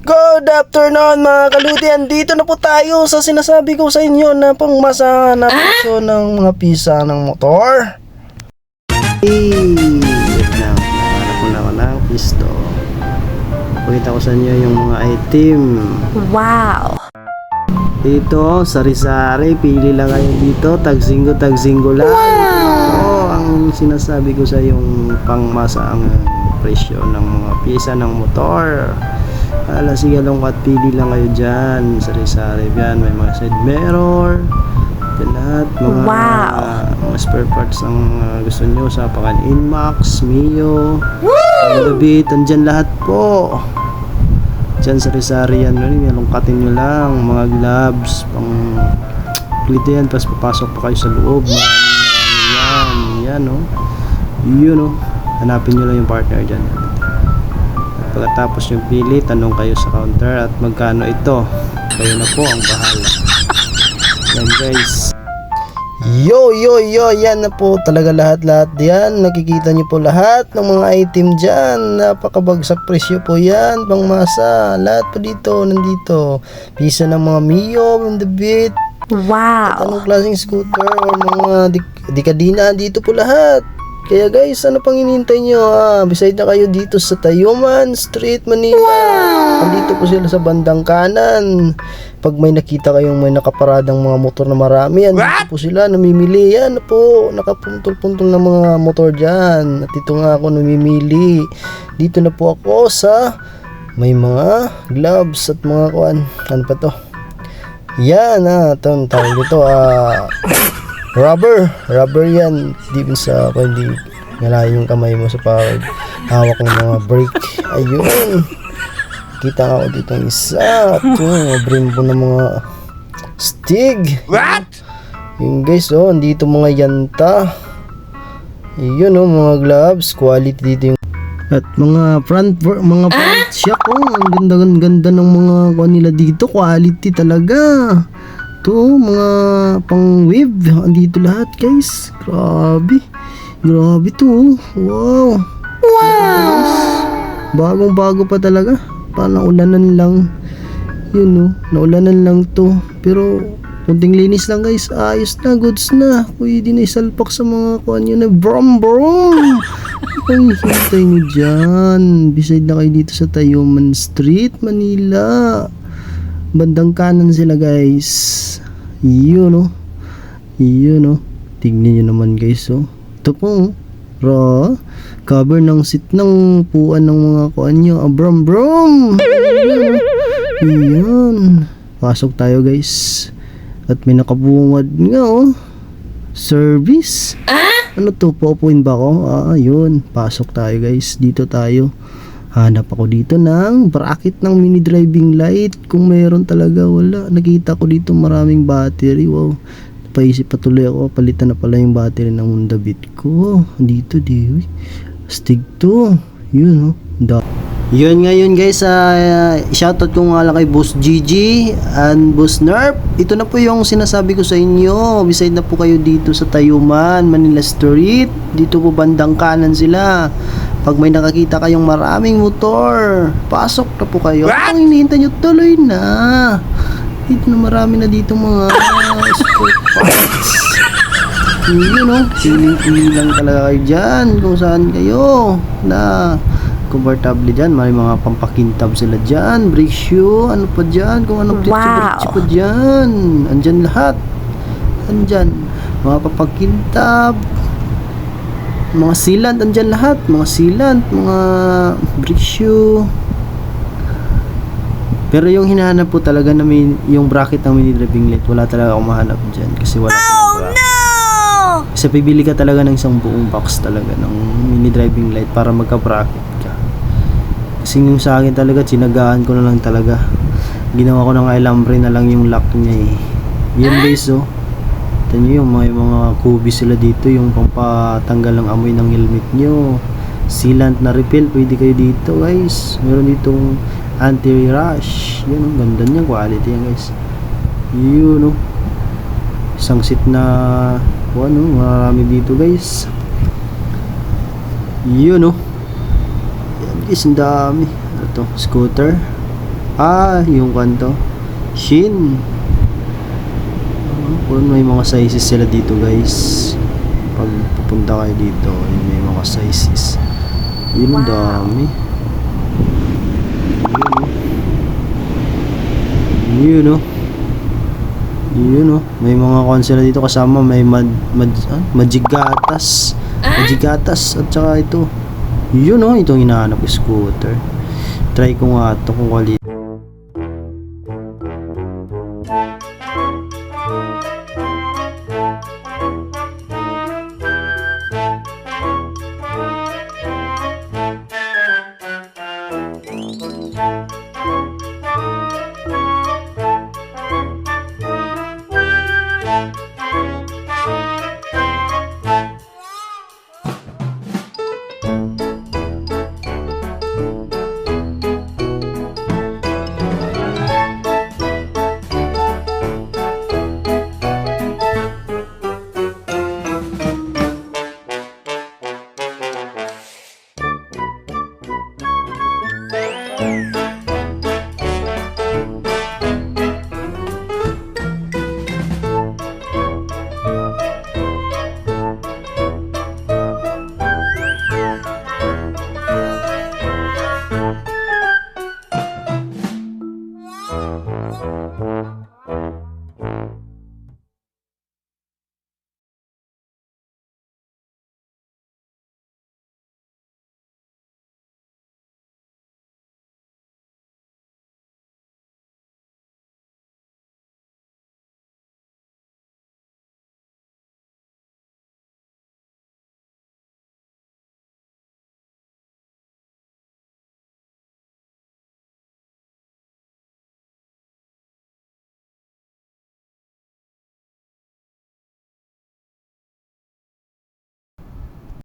Good afternoon mga kaludi. Andito na po tayo sa sinasabi ko sa inyo na pangmasahan na presyo ng mga pisa ng motor. Nahanap ko na ako ng pisto. Pakita ko sa inyo yung mga item. Wow! Dito, sari-sari, pili lang kayo dito, tag-singgo lang. Ito ang sinasabi ko sa yung pangmasaang presyo ng mga pisa ng motor. Sige lang, pili lang kayo dyan, sari-sari yan, may mga side mirror, lahat, mga spare parts ang gusto nyo sa Pakan Inmax, Mio, Bit, andyan lahat po. Dyan sari-sari yan, lungkatin nyo lang, mga gloves, pang dito yan, tapos papasok pa kayo sa loob, maraming yan, yun hanapin nyo lang yung partner dyan. Pagkatapos yung pili, tanong kayo sa counter at magkano ito, kayo na po ang bahala. Yan guys, yo, yan na po talaga lahat yan. Nakikita nyo po lahat ng mga item dyan, napakabagsak presyo po yan, pangmasa, lahat po dito, nandito, pisa ng mga Mio, on the beat. Wow! At anong klaseng scooter o mga dekadina, dito po lahat. Kaya guys, ano pang hinihintay nyo? Beside na kayo dito sa Tayuman Street, Manila. Wow! Andito po sila sa bandang kanan. Pag may nakita kayong may nakaparadang mga motor na marami, andito po sila, namimili. Yan po, nakapuntol-puntol na mga motor dyan. At ito nga ako namimili. Dito na po ako sa may mga gloves at mga kuan. Ano pa to? Yan itong tawag dito, rubber yan, di ba sa hindi ngalayin yung kamay mo sa hawak ng mga brake. Ayun, kita nga ako dito ang isa. Ito, brimbo ng mga stig. What? Yung guys, andito mga yanta. Yun, mga gloves, quality dito yung at mga front shock. Ang ganda ng mga kuha nila dito, quality talaga. Ito, mga pang wave, andito lahat guys. Grabe to. Wow, bagong bago pa talaga, parang ulanan lang yun, naulanan lang to, pero kunting linis lang guys, ayos na, goods na, pwede na isalpak sa mga kuha nyo na brum. Ang hintay nyo dyan, beside na kayo dito sa Tayuman Street, Manila. Bandang kanan sila guys. Yun tignan nyo naman guys. Ito po cover ng seat ng puan ng mga kuan nyo. Brum. Ayan, pasok tayo guys. At may nakabungad nga service. Ano to, popuin ba ako? Ayun, pasok tayo guys. Dito tayo. Hanap ako dito ng bracket ng mini driving light. Kung meron talaga, wala. Nakita ko dito maraming battery. Wow. Paisip patuloy ako. Palitan na pala yung battery ng Honda Beat ko. Dito, Stig to. Yun, Yun ngayon guys, shoutout ko nga lang kay Boss Gigi and Boss Nerf. Ito na po yung sinasabi ko sa inyo. Beside na po kayo dito sa Tayuman, Manila Street. Dito po bandang kanan sila. Pag may nakakita kayong maraming motor, pasok na po kayo. Ang hinihintay nyo, tuloy na. Dito na marami na dito mga sport parts. Yun pili lang talaga kayo dyan kung saan kayo na comfortable dyan. May mga pampakintab sila dyan, brake shoe, ano pa dyan, kung ano plitso pa dyan, andyan lahat, andyan mga pampakintab, mga sealant, andyan lahat, mga sealant, mga brake shoe. Pero yung hinahanap po talaga namin yung bracket ng mini driving light, wala talaga akong mahanap dyan kasi wala kasi pibili ka talaga ng isang buong box talaga ng mini driving light para magka-bracket ka. Kasi yung sa akin talaga, sinagaan ko na lang talaga. Ginawa ko ng alambre na lang yung lock niya Yan guys, ito nyo yung mga kubi sila dito, yung pampatanggal ng amoy ng helmet nyo. Sealant na refill, pwede kayo dito guys. Meron ditong anti-rush. Yan, ganda niya, quality yan guys. Yun, isang seat na marami dito guys. Yun, yan guys, ang dami. Ito, scooter. Yung kanto. Shin. Kung may mga sizes sila dito guys. Pag pupunta kayo dito, may mga sizes. Yun ang dami. Yun oh. Yun oh. May mga konsela dito kasama. May Majigatas. Majigatas. At saka ito. Yun oh. Itong hinahanap ko, scooter. Try ko nga ito kung kali.